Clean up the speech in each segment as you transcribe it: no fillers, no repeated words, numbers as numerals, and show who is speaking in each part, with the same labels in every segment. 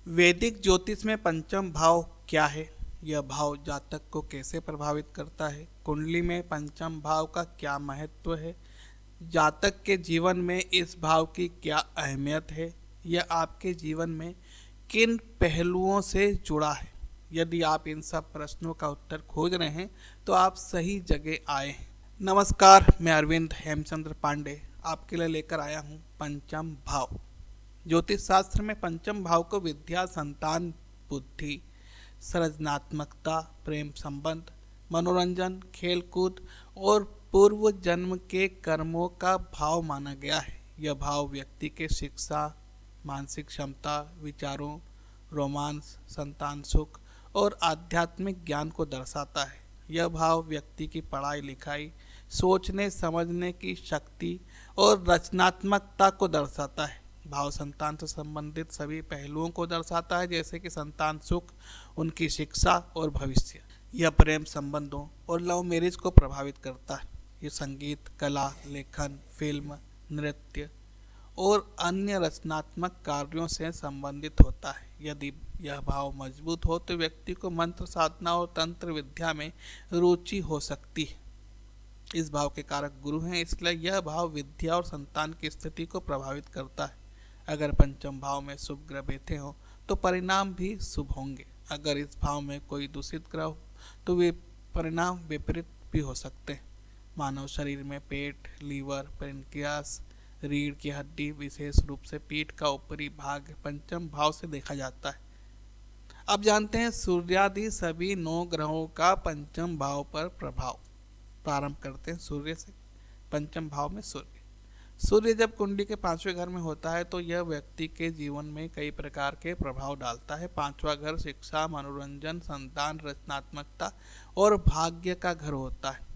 Speaker 1: वैदिक ज्योतिष में पंचम भाव क्या है? यह भाव जातक को कैसे प्रभावित करता है? कुंडली में पंचम भाव का क्या महत्व है? जातक के जीवन में इस भाव की क्या अहमियत है? यह आपके जीवन में किन पहलुओं से जुड़ा है? यदि आप इन सब प्रश्नों का उत्तर खोज रहे हैं तो आप सही जगह आए हैं। नमस्कार, मैं अरविंद हेमचंद्र पांडे आपके लिए लेकर आया हूँ पंचम भाव। ज्योतिष शास्त्र में पंचम भाव को विद्या, संतान, बुद्धि, सृजनात्मकता, प्रेम संबंध, मनोरंजन, खेलकूद और पूर्व जन्म के कर्मों का भाव माना गया है। यह भाव व्यक्ति के शिक्षा, मानसिक क्षमता, विचारों, रोमांस, संतान सुख और आध्यात्मिक ज्ञान को दर्शाता है। यह भाव व्यक्ति की पढ़ाई लिखाई, सोचने समझने की शक्ति और रचनात्मकता को दर्शाता है। भाव संतान से संबंधित सभी पहलुओं को दर्शाता है, जैसे कि संतान सुख, उनकी शिक्षा और भविष्य। यह प्रेम संबंधों और लव मैरिज को प्रभावित करता है। ये संगीत, कला, लेखन, फिल्म, नृत्य और अन्य रचनात्मक कार्यों से संबंधित होता है। यदि यह भाव मजबूत हो तो व्यक्ति को मंत्र साधना और तंत्र विद्या में रुचि हो सकती है। इस भाव के कारक गुरु हैं, इसलिए यह भाव विद्या और संतान की स्थिति को प्रभावित करता है। अगर पंचम भाव में शुभ ग्रह बैठे हों तो परिणाम भी शुभ होंगे। अगर इस भाव में कोई दूषित ग्रह हो तो वे परिणाम विपरीत भी हो सकते हैं। मानव शरीर में पेट, लीवर, पेनक्रियास, रीढ़ की हड्डी, विशेष रूप से पीठ का ऊपरी भाग पंचम भाव से देखा जाता है। अब जानते हैं सूर्यादि सभी 9 ग्रहों का पंचम भाव पर प्रभाव। प्रारंभ करते हैं सूर्य से। पंचम भाव में सूर्य जब कुंडली के 5वें घर में होता है तो यह व्यक्ति के जीवन में कई प्रकार के प्रभाव डालता है। 5वां घर शिक्षा, मनोरंजन, संतान, रचनात्मकता और भाग्य का घर होता है।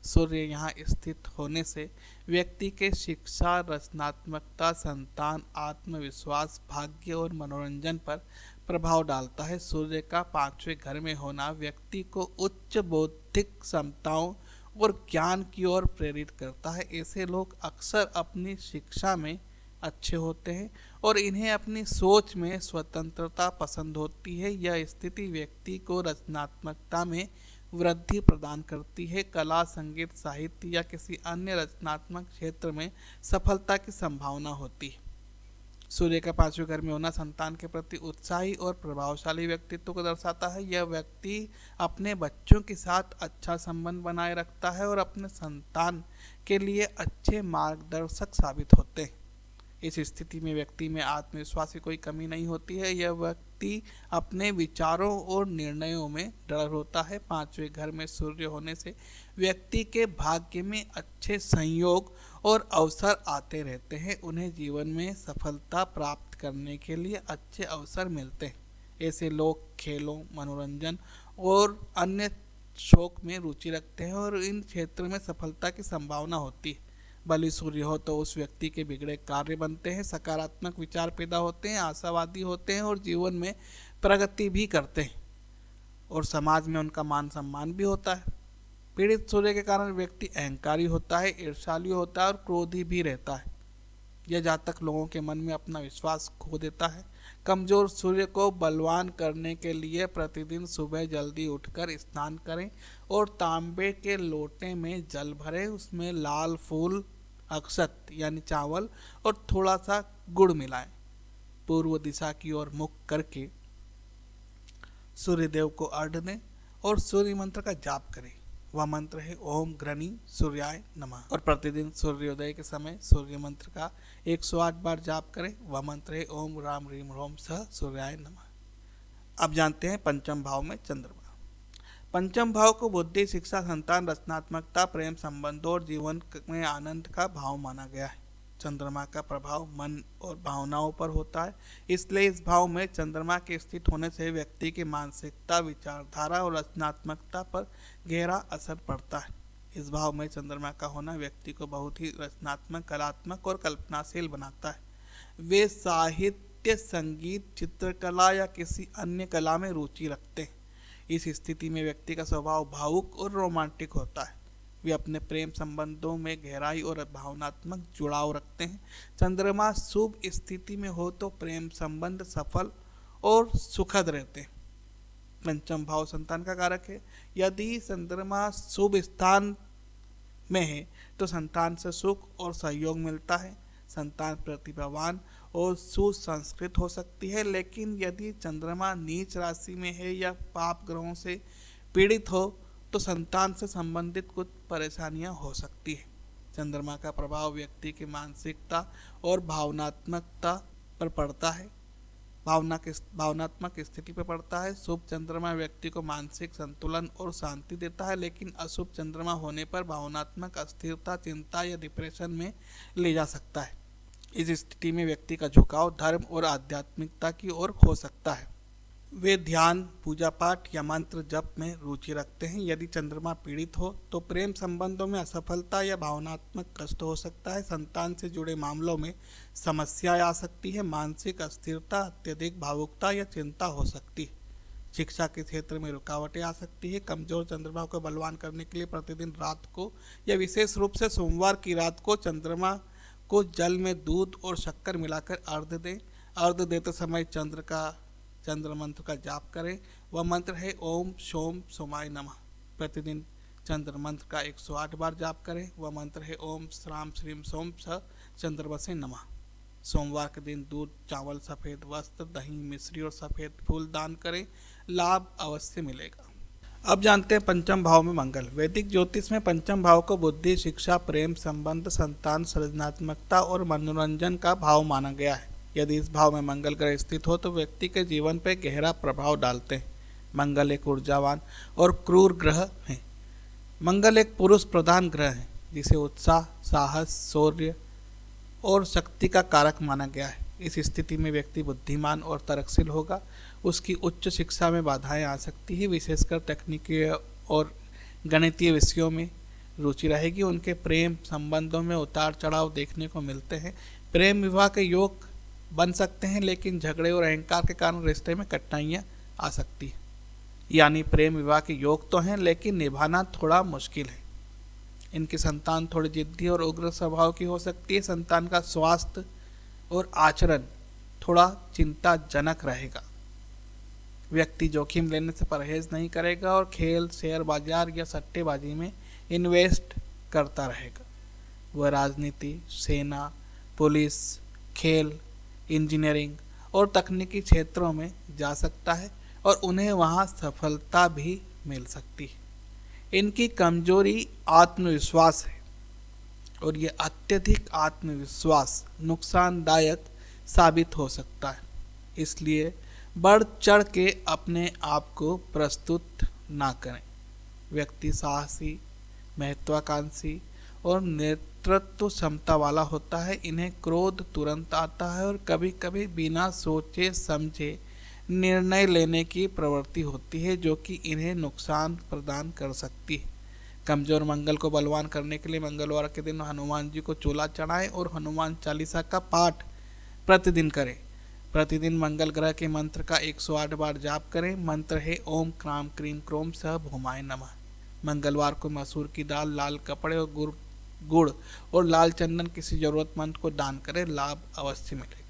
Speaker 1: सूर्य यहाँ स्थित होने से व्यक्ति के शिक्षा, रचनात्मकता, संतान, आत्मविश्वास, भाग्य और मनोरंजन पर प्रभाव डालता है। सूर्य का 5वें घर में होना व्यक्ति को उच्च बौद्धिक क्षमताओं और ज्ञान की ओर प्रेरित करता है। ऐसे लोग अक्सर अपनी शिक्षा में अच्छे होते हैं और इन्हें अपनी सोच में स्वतंत्रता पसंद होती है। यह स्थिति व्यक्ति को रचनात्मकता में वृद्धि प्रदान करती है। कला, संगीत, साहित्य या किसी अन्य रचनात्मक क्षेत्र में सफलता की संभावना होती है। सूर्य का 5वें घर में होना संतान के प्रति उत्साही और प्रभावशाली व्यक्तित्व को दर्शाता है। यह व्यक्ति अपने बच्चों के साथ अच्छा संबंध बनाए रखता है और अपने संतान के लिए अच्छे मार्गदर्शक साबित होते हैं। इस स्थिति में व्यक्ति में आत्मविश्वास की कोई कमी नहीं होती है। यह व्यक्ति अपने विचारों और निर्णयों में दृढ़ होता है। 5वें घर में सूर्य होने से व्यक्ति के भाग्य में अच्छे संयोग और अवसर आते रहते हैं। उन्हें जीवन में सफलता प्राप्त करने के लिए अच्छे अवसर मिलते हैं। ऐसे लोग खेलों, मनोरंजन और अन्य शौक में रुचि रखते हैं और इन क्षेत्रों में सफलता की संभावना होती है। बलि सूर्य हो तो उस व्यक्ति के बिगड़े कार्य बनते हैं, सकारात्मक विचार पैदा होते हैं, आशावादी होते हैं और जीवन में प्रगति भी करते हैं और समाज में उनका मान सम्मान भी होता है। पीड़ित सूर्य के कारण व्यक्ति अहंकारी होता है, ईर्ष्यालु होता है और क्रोधी भी रहता है। यह जातक लोगों के मन में अपना विश्वास खो देता है। कमजोर सूर्य को बलवान करने के लिए प्रतिदिन सुबह जल्दी उठकर स्नान करें और तांबे के लोटे में जल भरें। उसमें लाल फूल, अक्षत यानी चावल और थोड़ा सा गुड़ मिलाएं। पूर्व दिशा की ओर मुख करके सूर्यदेव को अर्घ्य दें और सूर्य मंत्र का जाप करें। वह मंत्र है ओम ग्रणी सूर्याय नमः। और प्रतिदिन सूर्योदय के समय सूर्य मंत्र का 108 बार जाप करें। वह मंत्र है ओम राम रीम रोम सह सूर्याय नमः। अब जानते हैं पंचम भाव में चंद्रमा। पंचम भाव को बुद्धि, शिक्षा, संतान, रचनात्मकता, प्रेम संबंधों और जीवन में आनंद का भाव माना गया है। चंद्रमा का प्रभाव मन और भावनाओं पर होता है, इसलिए इस भाव में चंद्रमा के स्थित होने से व्यक्ति की मानसिकता, विचारधारा और रचनात्मकता पर गहरा असर पड़ता है। इस भाव में चंद्रमा का होना व्यक्ति को बहुत ही रचनात्मक, कलात्मक और कल्पनाशील बनाता है। वे साहित्य, संगीत, चित्रकला या किसी अन्य कला में रुचि रखते हैं। इस स्थिति में व्यक्ति का स्वभाव भावुक और रोमांटिक होता है। वे अपने प्रेम संबंधों में गहराई और भावनात्मक जुड़ाव रखते हैं। चंद्रमा शुभ स्थिति में हो तो प्रेम संबंध सफल और सुखद रहते हैं। पंचम भाव संतान का कारक है। यदि चंद्रमा शुभ स्थान में है तो संतान से सुख और सहयोग मिलता है। संतान प्रतिभावान और सुसंस्कृत हो सकती है, लेकिन यदि चंद्रमा नीच राशि में है या पाप ग्रहों से पीड़ित हो तो संतान से संबंधित कुछ परेशानियां हो सकती है। चंद्रमा का प्रभाव व्यक्ति की मानसिकता और भावनात्मकता पर पड़ता है, भावनात्मक स्थिति पर पड़ता है। शुभ चंद्रमा व्यक्ति को मानसिक संतुलन और शांति देता है, लेकिन अशुभ चंद्रमा होने पर भावनात्मक अस्थिरता, चिंता या डिप्रेशन में ले जा सकता है। इस स्थिति में व्यक्ति का झुकाव धर्म और आध्यात्मिकता की ओर हो सकता है। वे ध्यान, पूजा पाठ या मंत्र जप में रुचि रखते हैं। यदि चंद्रमा पीड़ित हो तो प्रेम संबंधों में असफलता या भावनात्मक कष्ट हो सकता है। संतान से जुड़े मामलों में समस्याएं आ सकती है। मानसिक अस्थिरता, अत्यधिक भावुकता या चिंता हो सकती है। शिक्षा के क्षेत्र में रुकावटें आ सकती है। कमजोर चंद्रमा को बलवान करने के लिए प्रतिदिन रात को या विशेष रूप से सोमवार की रात को चंद्रमा को जल में दूध और शक्कर मिलाकर अर्घ्य दें। अर्घ्य देते समय चंद्र मंत्र का जाप करें। वह मंत्र है ओम सोम सोमाय नमः। प्रतिदिन चंद्र मंत्र का 108 बार जाप करें। वह मंत्र है ओम श्राम श्रीम सोम स चंद्रमसे नमः। सोमवार के दिन दूध, चावल, सफ़ेद वस्त्र, दही, मिश्री और सफ़ेद फूल दान करें। लाभ अवश्य मिलेगा। अब जानते हैं पंचम भाव में मंगल। वैदिक ज्योतिष में पंचम भाव को बुद्धि, शिक्षा, प्रेम, संबंध, संतान, सृजनात्मकता और मनोरंजन का भाव माना गया है। यदि इस भाव में मंगल ग्रह स्थित हो तो व्यक्ति के जीवन पर गहरा प्रभाव डालते हैं। मंगल एक ऊर्जावान और क्रूर ग्रह है। मंगल एक पुरुष प्रधान ग्रह है जिसे उत्साह, साहस, शौर्य और शक्ति का कारक माना गया है। इस स्थिति में व्यक्ति बुद्धिमान और तर्कशील होगा। उसकी उच्च शिक्षा में बाधाएं आ सकती है, विशेषकर तकनीकी और गणितीय विषयों में रुचि रहेगी। उनके प्रेम संबंधों में उतार चढ़ाव देखने को मिलते हैं। प्रेम विवाह के योग बन सकते हैं, लेकिन झगड़े और अहंकार के कारण रिश्ते में कठिनाइयाँ आ सकती है। यानी प्रेम विवाह के योग तो हैं, लेकिन निभाना थोड़ा मुश्किल है। इनकी संतान थोड़ी जिद्दी और उग्र स्वभाव की हो सकती है। संतान का स्वास्थ्य और आचरण थोड़ा चिंताजनक रहेगा। व्यक्ति जोखिम लेने से परहेज नहीं करेगा और खेल, शेयर बाजार या सट्टेबाजी में इन्वेस्ट करता रहेगा। वह राजनीति, सेना, पुलिस, खेल, इंजीनियरिंग और तकनीकी क्षेत्रों में जा सकता है और उन्हें वहां सफलता भी मिल सकती है। इनकी कमजोरी आत्मविश्वास है और ये अत्यधिक आत्मविश्वास नुकसानदायक साबित हो सकता है। इसलिए बढ़ चढ़ के अपने आप को प्रस्तुत ना करें। व्यक्ति साहसी, महत्वाकांक्षी और नेतृत्व क्षमता वाला होता है। इन्हें क्रोध तुरंत आता है और कभी कभी बिना सोचे समझे निर्णय लेने की प्रवृत्ति होती है, जो कि इन्हें नुकसान प्रदान कर सकती है। कमजोर मंगल को बलवान करने के लिए मंगलवार के दिन हनुमान जी को चूल्हा चढ़ाएं और हनुमान चालीसा का पाठ प्रतिदिन करें। प्रतिदिन मंगल ग्रह के मंत्र का 108 बार जाप करें। मंत्र है ओम क्राम क्रीम क्रोम सह भूमाय नमः। मंगलवार को मसूर की दाल, लाल कपड़े और गुड़ और लाल चंदन किसी जरूरतमंद को दान करें। लाभ अवश्य मिलेगा।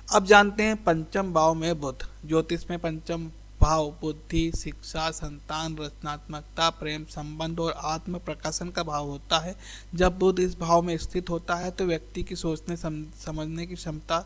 Speaker 1: अब जानते हैं पंचम भाव में बुध। ज्योतिष में पंचम भाव बुद्धि, शिक्षा, संतान, रचनात्मकता, प्रेम संबंध और आत्म प्रकाशन का भाव होता है। जब बुध इस भाव में स्थित होता है तो व्यक्ति की सोचने समझने की क्षमता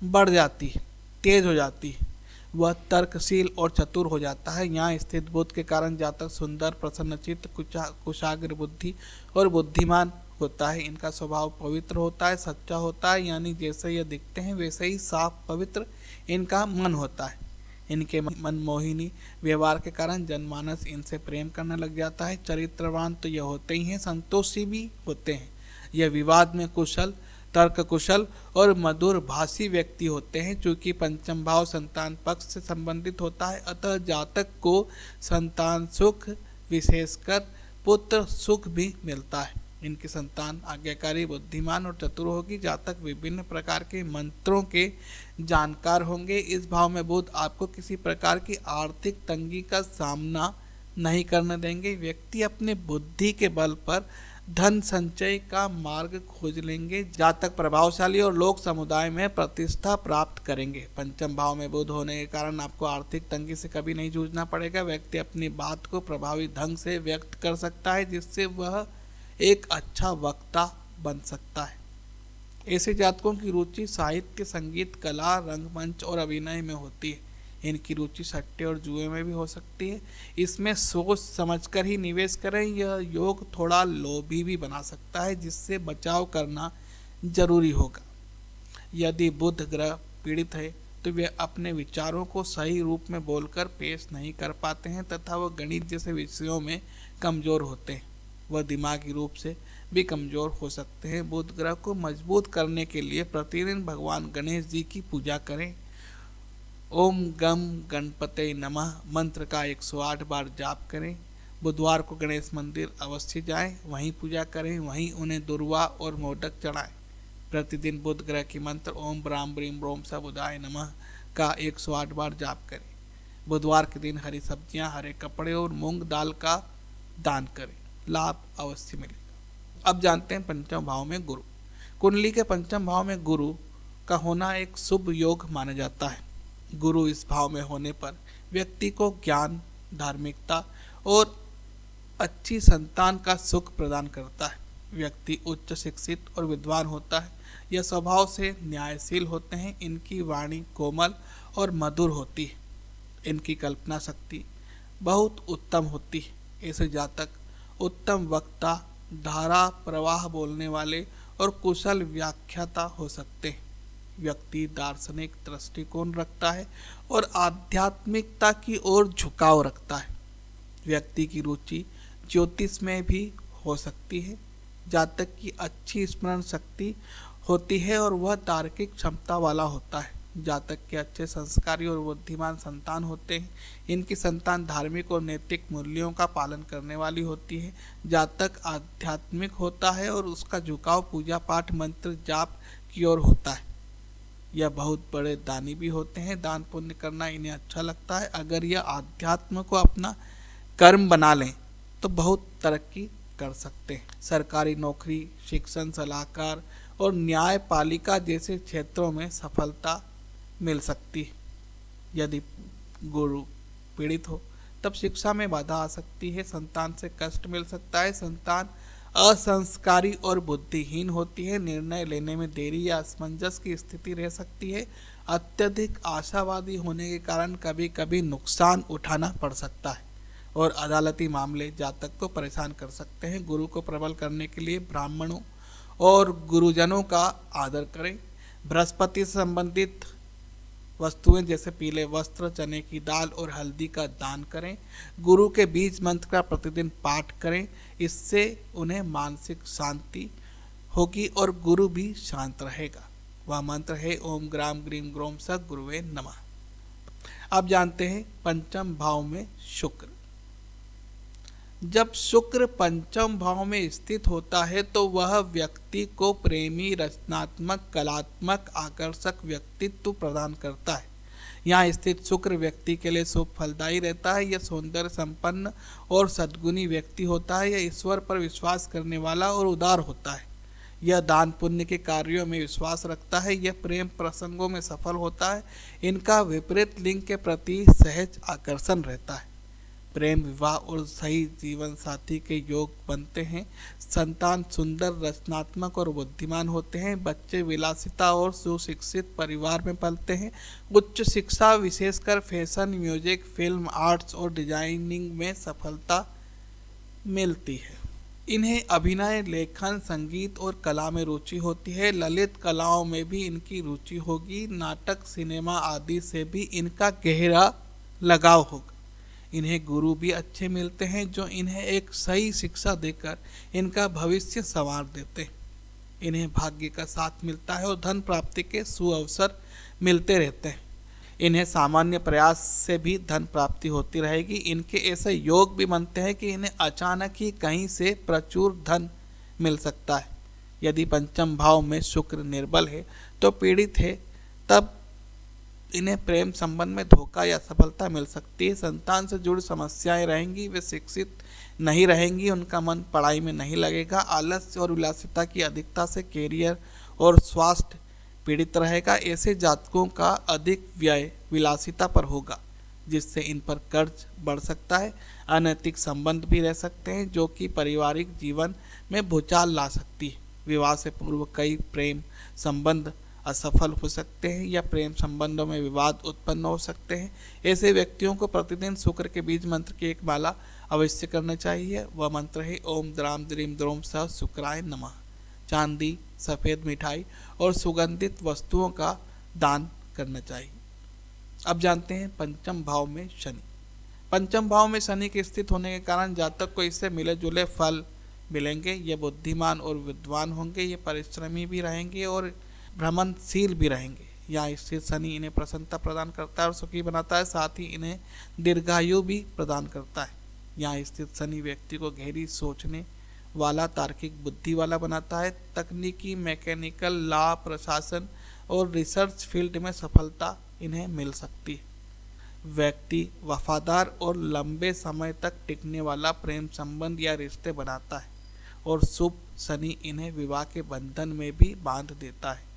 Speaker 1: बढ़ जाती है, तेज हो जाती है। वह तर्कशील और चतुर हो जाता है। यहाँ स्थित बुध के कारण जातक सुंदर, प्रसन्नचित्त, कुशाग्र बुद्धि और बुद्धिमान होता है। इनका स्वभाव पवित्र होता है, सच्चा होता है, यानी जैसे ये दिखते हैं वैसे ही साफ पवित्र इनका मन होता है। इनके मनमोहिनी व्यवहार के कारण जनमानस इनसे प्रेम करने लग जाता है। चरित्रवान तो ये होते ही हैं, संतोषी भी होते हैं। यह विवाद में कुशल, तर्क कुशल और मधुर भाषी व्यक्ति होते हैं। चूंकि पंचम भाव संतान पक्ष से संबंधित होता है, अतः जातक को संतान सुख, विशेषकर पुत्र सुख भी मिलता है। इनकी संतान आज्ञाकारी, बुद्धिमान और चतुर होगी। जातक विभिन्न प्रकार के मंत्रों के जानकार होंगे। इस भाव में बुध आपको किसी प्रकार की आर्थिक तंगी का सामना नहीं करने देंगे। व्यक्ति अपने बुद्धि के बल पर धन संचय का मार्ग खोज लेंगे। जातक प्रभावशाली और लोक समुदाय में प्रतिष्ठा प्राप्त करेंगे। पंचम भाव में बुध होने के कारण आपको आर्थिक तंगी से कभी नहीं जूझना पड़ेगा। व्यक्ति अपनी बात को प्रभावी ढंग से व्यक्त कर सकता है, जिससे वह एक अच्छा वक्ता बन सकता है। ऐसे जातकों की रुचि साहित्य, संगीत, कला, रंगमंच और अभिनय में होती है। इनकी रुचि सट्टे और जुए में भी हो सकती है। इसमें सोच समझकर ही निवेश करें। यह योग थोड़ा लोभी भी बना सकता है, जिससे बचाव करना जरूरी होगा। यदि बुध ग्रह पीड़ित है तो वे अपने विचारों को सही रूप में बोलकर पेश नहीं कर पाते हैं तथा वह गणित जैसे विषयों में कमजोर होते हैं। वह दिमागी रूप से भी कमजोर हो सकते हैं। बुध ग्रह को मजबूत करने के लिए प्रतिदिन भगवान गणेश जी की पूजा करें। ओम गम गणपते नमः मंत्र का 108 बार जाप करें। बुधवार को गणेश मंदिर अवश्य जाएं, वहीं पूजा करें, वहीं उन्हें दुर्वा और मोदक चढ़ाएं। प्रतिदिन बुध ग्रह की मंत्र ओम ब्राम ब्रीम ब्रोम स बुधाय नमः का 108 बार जाप करें। बुधवार के दिन हरी सब्जियां, हरे कपड़े और मूंग दाल का दान करें, लाभ अवश्य मिलेगा। अब जानते हैं पंचम भाव में गुरु। कुंडली के पंचम भाव में गुरु का होना एक शुभ योग माना जाता है। गुरु इस भाव में होने पर व्यक्ति को ज्ञान, धार्मिकता और अच्छी संतान का सुख प्रदान करता है। व्यक्ति उच्च शिक्षित और विद्वान होता है। यह स्वभाव से न्यायशील होते हैं। इनकी वाणी कोमल और मधुर होती है। इनकी कल्पना शक्ति बहुत उत्तम होती है। ऐसे जातक उत्तम वक्ता, धारा प्रवाह बोलने वाले और कुशल व्याख्याता हो सकते हैं। व्यक्ति दार्शनिक दृष्टिकोण रखता है और आध्यात्मिकता की ओर झुकाव रखता है। व्यक्ति की रुचि ज्योतिष में भी हो सकती है। जातक की अच्छी स्मरण शक्ति होती है और वह तार्किक क्षमता वाला होता है। जातक के अच्छे संस्कारी और बुद्धिमान संतान होते हैं। इनकी संतान धार्मिक और नैतिक मूल्यों का पालन करने वाली होती है। जातक आध्यात्मिक होता है और उसका झुकाव पूजा पाठ, मंत्र जाप की ओर होता है। यह बहुत बड़े दानी भी होते हैं। दान पुण्य करना इन्हें अच्छा लगता है। अगर यह अध्यात्म को अपना कर्म बना लें तो बहुत तरक्की कर सकते हैं। सरकारी नौकरी, शिक्षण सलाहकार और न्यायपालिका जैसे क्षेत्रों में सफलता मिल सकती है। यदि गुरु पीड़ित हो तब शिक्षा में बाधा आ सकती है। संतान से कष्ट मिल सकता है। संतान असंस्कारी और बुद्धिहीन होती है। निर्णय लेने में देरी या असमंजस की स्थिति रह सकती है। अत्यधिक आशावादी होने के कारण कभी कभी नुकसान उठाना पड़ सकता है और अदालती मामले जातक को परेशान कर सकते हैं। गुरु को प्रबल करने के लिए ब्राह्मणों और गुरुजनों का आदर करें। बृहस्पति से संबंधित वस्तुएं जैसे पीले वस्त्र, चने की दाल और हल्दी का दान करें। गुरु के बीज मंत्र का प्रतिदिन पाठ करें। इससे उन्हें मानसिक शांति होगी और गुरु भी शांत रहेगा। वह मंत्र है ओम ग्राम ग्रीम ग्रोम स गुरुवे नमः। अब जानते हैं पंचम भाव में शुक्र। जब शुक्र पंचम भाव में स्थित होता है तो वह व्यक्ति को प्रेमी, रचनात्मक, कलात्मक, आकर्षक व्यक्तित्व प्रदान करता है। यहाँ स्थित शुक्र व्यक्ति के लिए शुभ फलदायी रहता है। यह सौंदर्य संपन्न और सद्गुणी व्यक्ति होता है। यह ईश्वर पर विश्वास करने वाला और उदार होता है। यह दान पुण्य के कार्यों में विश्वास रखता है। यह प्रेम प्रसंगों में सफल होता है। इनका विपरीत लिंग के प्रति सहज आकर्षण रहता है। प्रेम, विवाह और सही जीवन साथी के योग बनते हैं। संतान सुंदर, रचनात्मक और बुद्धिमान होते हैं। बच्चे विलासिता और सुशिक्षित परिवार में पलते हैं। उच्च शिक्षा विशेषकर फैशन, म्यूजिक, फिल्म, आर्ट्स और डिजाइनिंग में सफलता मिलती है। इन्हें अभिनय, लेखन, संगीत और कला में रुचि होती है। ललित कलाओं में भी इनकी रुचि होगी। नाटक, सिनेमा आदि से भी इनका गहरा लगाव होगा। इन्हें गुरु भी अच्छे मिलते हैं जो इन्हें एक सही शिक्षा देकर इनका भविष्य संवार देते हैं। इन्हें भाग्य का साथ मिलता है और धन प्राप्ति के सुअवसर मिलते रहते हैं। इन्हें सामान्य प्रयास से भी धन प्राप्ति होती रहेगी। इनके ऐसे योग भी बनते हैं कि इन्हें अचानक ही कहीं से प्रचुर धन मिल सकता है। यदि पंचम भाव में शुक्र निर्बल है तो पीड़ित है, तब इन्हें प्रेम संबंध में धोखा या सफलता मिल सकती है। संतान से जुड़ी समस्याएं रहेंगी, वे शिक्षित नहीं रहेंगी, उनका मन पढ़ाई में नहीं लगेगा। आलस्य और विलासिता की अधिकता से कैरियर और स्वास्थ्य पीड़ित रहेगा। ऐसे जातकों का अधिक व्यय विलासिता पर होगा, जिससे इन पर कर्ज बढ़ सकता है। अनैतिक संबंध भी रह सकते हैं, जो कि पारिवारिक जीवन में भूचाल ला सकती है। विवाह से पूर्व कई प्रेम संबंध असफल हो सकते हैं या प्रेम संबंधों में विवाद उत्पन्न हो सकते हैं। ऐसे व्यक्तियों को प्रतिदिन शुक्र के बीज मंत्र की एक माला अवश्य करना चाहिए। वह मंत्र है ओम द्राम द्रीम द्रोम सह शुक्राय नमः। चांदी, सफ़ेद मिठाई और सुगंधित वस्तुओं का दान करना चाहिए। अब जानते हैं पंचम भाव में शनि। पंचम भाव में शनि के स्थित होने के कारण जातक को इससे मिले जुले फल मिलेंगे। ये बुद्धिमान और विद्वान होंगे, ये परिश्रमी भी रहेंगे और भ्रमणशील भी रहेंगे। यहाँ स्थित शनि इन्हें प्रसन्नता प्रदान करता है और सुखी बनाता है, साथ ही इन्हें दीर्घायु भी प्रदान करता है। यहाँ स्थित शनि व्यक्ति को गहरी सोचने वाला, तार्किक बुद्धि वाला बनाता है। तकनीकी, मैकेनिकल, लॉ, प्रशासन और रिसर्च फील्ड में सफलता इन्हें मिल सकती है। व्यक्ति वफादार और लंबे समय तक टिकने वाला प्रेम संबंध या रिश्ते बनाता है और शुभ शनि इन्हें विवाह के बंधन में भी बांध देता है।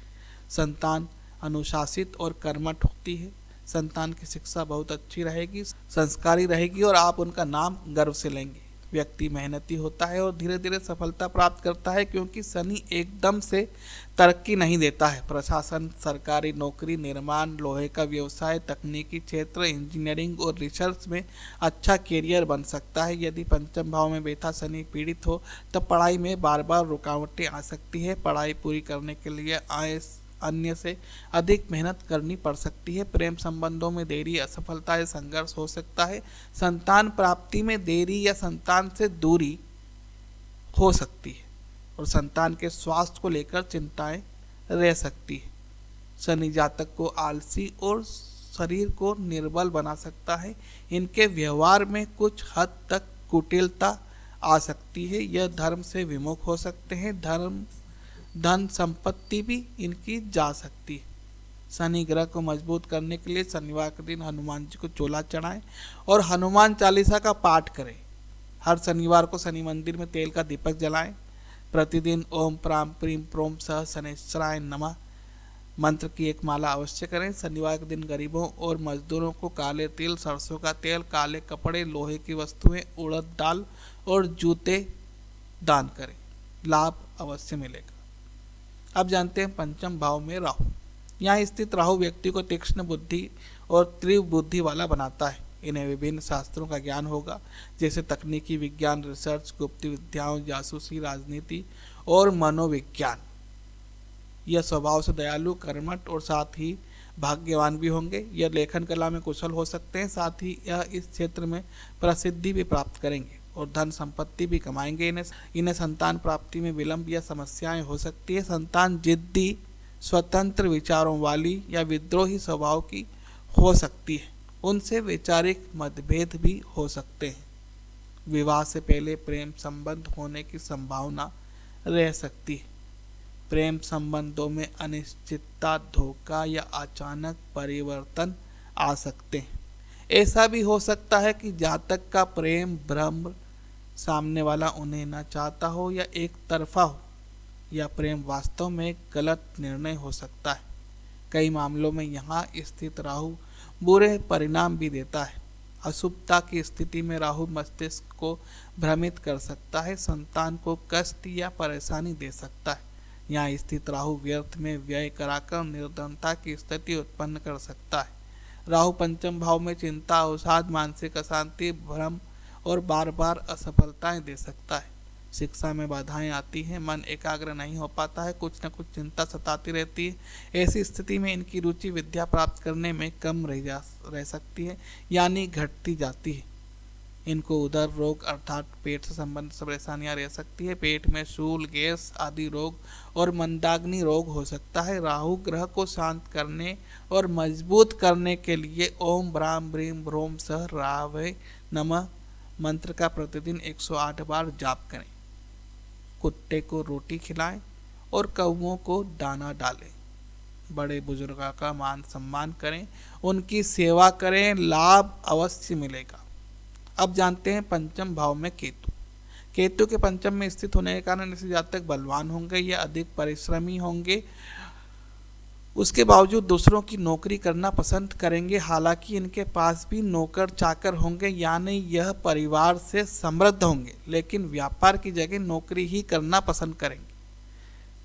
Speaker 1: संतान अनुशासित और कर्मठ होती है। संतान की शिक्षा बहुत अच्छी रहेगी, संस्कारी रहेगी और आप उनका नाम गर्व से लेंगे। व्यक्ति मेहनती होता है और धीरे धीरे सफलता प्राप्त करता है, क्योंकि शनि एकदम से तरक्की नहीं देता है। प्रशासन, सरकारी नौकरी, निर्माण, लोहे का व्यवसाय, तकनीकी क्षेत्र, इंजीनियरिंग और रिसर्च में अच्छा कैरियर बन सकता है। यदि पंचम भाव में बैठा शनि पीड़ित हो तब पढ़ाई में बार बार रुकावटें आ सकती है। पढ़ाई पूरी करने के लिए अन्य से अधिक मेहनत करनी पड़ सकती है। प्रेम संबंधों में देरी, असफलता या संघर्ष हो सकता है। संतान प्राप्ति में देरी या संतान से दूरी हो सकती है और संतान के स्वास्थ्य को लेकर चिंताएं रह सकती है। शनि जातक को आलसी और शरीर को निर्बल बना सकता है। इनके व्यवहार में कुछ हद तक कुटिलता आ सकती है। यह धर्म से विमुख हो सकते हैं। धन संपत्ति भी इनकी जा सकती है। शनि ग्रह को मजबूत करने के लिए शनिवार के दिन हनुमान जी को चोला चढ़ाएं और हनुमान चालीसा का पाठ करें। हर शनिवार को शनि मंदिर में तेल का दीपक जलाएं। प्रतिदिन ओम प्राम प्रीम प्रोम सह शनैश्चराय नमः मंत्र की एक माला अवश्य करें। शनिवार के दिन गरीबों और मजदूरों को काले तिल, सरसों का तेल, काले कपड़े, लोहे की वस्तुएं, उड़द दाल और जूते दान करें। लाभ अवश्य मिलेगा। अब जानते हैं पंचम भाव में राहु। यहाँ स्थित राहु व्यक्ति को तीक्ष्ण बुद्धि और तीव्र बुद्धि वाला बनाता है। इन्हें विभिन्न शास्त्रों का ज्ञान होगा, जैसे तकनीकी विज्ञान, रिसर्च, गुप्त विद्याओं, जासूसी, राजनीति और मनोविज्ञान। यह स्वभाव से दयालु, कर्मठ और साथ ही भाग्यवान भी होंगे। यह लेखन कला में कुशल हो सकते हैं, साथ ही यह इस क्षेत्र में प्रसिद्धि भी प्राप्त करेंगे और धन संपत्ति भी कमाएंगे। इन्हें संतान प्राप्ति में विलंब या समस्याएं हो सकती है। संतान जिद्दी, स्वतंत्र विचारों वाली या विद्रोही स्वभाव की हो सकती है। उनसे वैचारिक मतभेद भी हो सकते हैं। विवाह से पहले प्रेम संबंध होने की संभावना रह सकती है। प्रेम संबंधों में अनिश्चितता, धोखा या अचानक परिवर्तन आ सकते हैं। ऐसा भी हो सकता है कि जातक का प्रेम भ्रम, सामने वाला उन्हें न चाहता हो या एक तरफा हो, या प्रेम वास्तव में एक गलत निर्णय हो सकता है। कई मामलों में यहाँ स्थित राहु बुरे परिणाम भी देता है। अशुभता की स्थिति में राहु मस्तिष्क को भ्रमित कर सकता है, संतान को कष्ट या परेशानी दे सकता है। यहाँ स्थित राहु व्यर्थ में व्यय कराकर निर्धनता की स्थिति उत्पन्न कर सकता है। राहु पंचम भाव में चिंता, अवसाद, मानसिक अशांति, भ्रम और बार बार असफलताएं दे सकता है। शिक्षा में बाधाएं आती हैं, मन एकाग्र नहीं हो पाता है, कुछ न कुछ चिंता सताती रहती है। ऐसी स्थिति में इनकी रुचि विद्या प्राप्त करने में कम रह सकती है, यानी घटती जाती है। इनको उदर रोग अर्थात पेट से संबंधित परेशानियां रह सकती है। पेट में शूल, गैस आदि रोग और मंदाग्नि रोग हो सकता है। राहु ग्रह को शांत करने और मजबूत करने के लिए ओम ब्राम ब्रीम ब्रोम सह रावे नमः मंत्र का प्रतिदिन 108 बार जाप करें। कुत्ते को रोटी खिलाएं और कौवों को दाना डालें। बड़े बुजुर्गों का मान सम्मान करें, उनकी सेवा करें, लाभ अवश्य मिलेगा। अब जानते हैं पंचम भाव में केतु। केतु के पंचम में स्थित होने के कारण ऐसे जातक बलवान होंगे या अधिक परिश्रमी होंगे। उसके बावजूद दूसरों की नौकरी करना पसंद करेंगे, हालांकि इनके पास भी नौकर चाकर होंगे, यानी यह परिवार से समृद्ध होंगे, लेकिन व्यापार की जगह नौकरी ही करना पसंद करेंगे।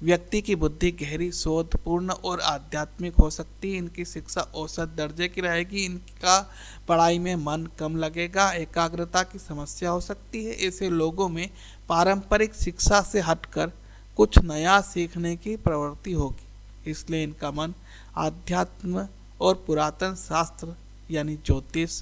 Speaker 1: व्यक्ति की बुद्धि गहरी, शोधपूर्ण और आध्यात्मिक हो सकती है। इनकी शिक्षा औसत दर्जे की रहेगी। इनका पढ़ाई में मन कम लगेगा, एकाग्रता की समस्या हो सकती है। ऐसे लोगों में पारंपरिक शिक्षा से हटकर कुछ नया सीखने की प्रवृत्ति होगी, इसलिए इनका मन आध्यात्म और पुरातन शास्त्र यानी ज्योतिष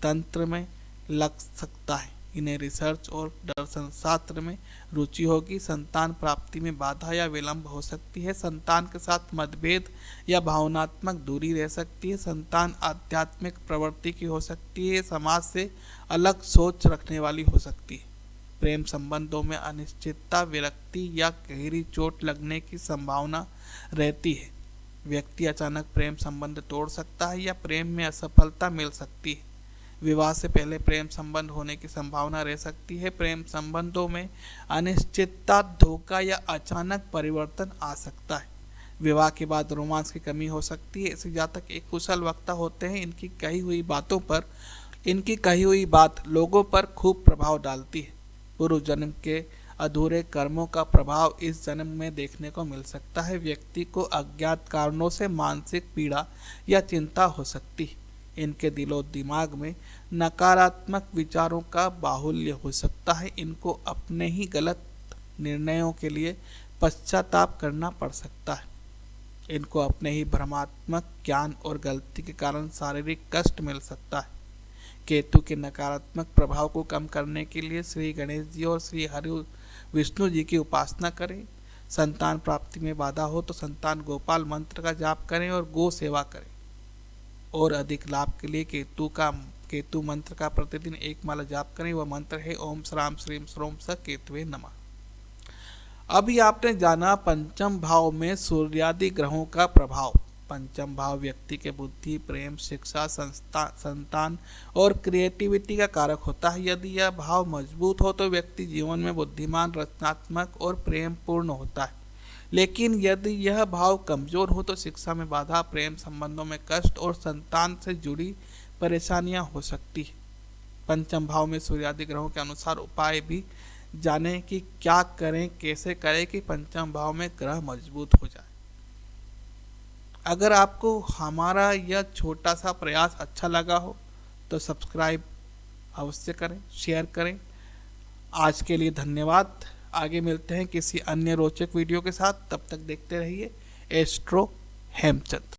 Speaker 1: तंत्र में लग सकता है। इन्हें रिसर्च और दर्शन शास्त्र में रुचि होगी। संतान प्राप्ति में बाधा या विलंब हो सकती है। संतान के साथ मतभेद या भावनात्मक दूरी रह सकती है। संतान आध्यात्मिक प्रवृत्ति की हो सकती है। समाज से अलग सोच रखने वाली हो सकती है। प्रेम संबंधों में अनिश्चितता, विरक्ति या गहरी चोट लगने की संभावना रहती है। व्यक्ति अचानक प्रेम संबंध तोड़ सकता है या प्रेम में असफलता मिल सकती है। विवाह से पहले प्रेम संबंध होने की संभावना रह सकती है। प्रेम संबंधों में अनिश्चितता, धोखा या अचानक परिवर्तन आ सकता है। विवाह के बाद रोमांस की कमी हो सकती है। ऐसे जातक एक कुशल वक्ता होते हैं। इनकी कही हुई बात लोगों पर खूब प्रभाव डालती है। पूर्व जन्म के अधूरे कर्मों का प्रभाव इस जन्म में देखने को मिल सकता है। व्यक्ति को अज्ञात कारणों से मानसिक पीड़ा या चिंता हो सकती है। इनके दिलो दिमाग में नकारात्मक विचारों का बाहुल्य हो सकता है। इनको अपने ही गलत निर्णयों के लिए पश्चाताप करना पड़ सकता है। इनको अपने ही भ्रमात्मक ज्ञान और गलती के कारण शारीरिक कष्ट मिल सकता है। केतु के नकारात्मक प्रभाव को कम करने के लिए श्री गणेश जी और श्री हरि विष्णु जी की उपासना करें। संतान प्राप्ति में बाधा हो तो संतान गोपाल मंत्र का जाप करें और गो सेवा करें। और अधिक लाभ के लिए केतु मंत्र का प्रतिदिन एक माला जाप करें। वह मंत्र है ओम श्राम श्रीम श्रोम स केतवे नमः। अभी आपने जाना पंचम भाव में सूर्यादि ग्रहों का प्रभाव। पंचम भाव व्यक्ति के बुद्धि, प्रेम, शिक्षा, संतान और क्रिएटिविटी का कारक होता है। यदि यह भाव मजबूत हो तो व्यक्ति जीवन में बुद्धिमान, रचनात्मक और प्रेम पूर्ण होता है। लेकिन यदि यह भाव कमजोर हो तो शिक्षा में बाधा, प्रेम संबंधों में कष्ट और संतान से जुड़ी परेशानियां हो सकती है। पंचम भाव में सूर्यादि ग्रहों के अनुसार उपाय भी जानें कि क्या करें, कैसे करें कि पंचम भाव में ग्रह मजबूत हो जाए। अगर आपको हमारा यह छोटा सा प्रयास अच्छा लगा हो तो सब्सक्राइब अवश्य करें, शेयर करें। आज के लिए धन्यवाद। आगे मिलते हैं किसी अन्य रोचक वीडियो के साथ। तब तक देखते रहिए एस्ट्रो हेमचंद।